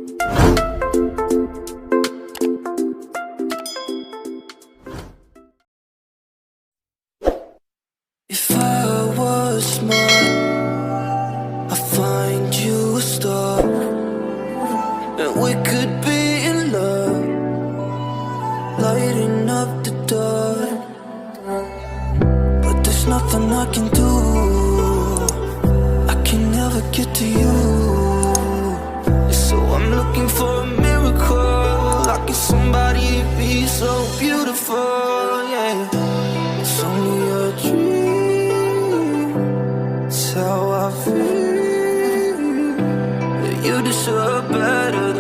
If I was smart, I'd find you a star, and we could be in love, lighting up the dark. But there's nothing I can do, I can never get to you. So I'm looking for a miracle, like can somebody be so beautiful, yeah. It's only a dream, it's how I feel. You deserve better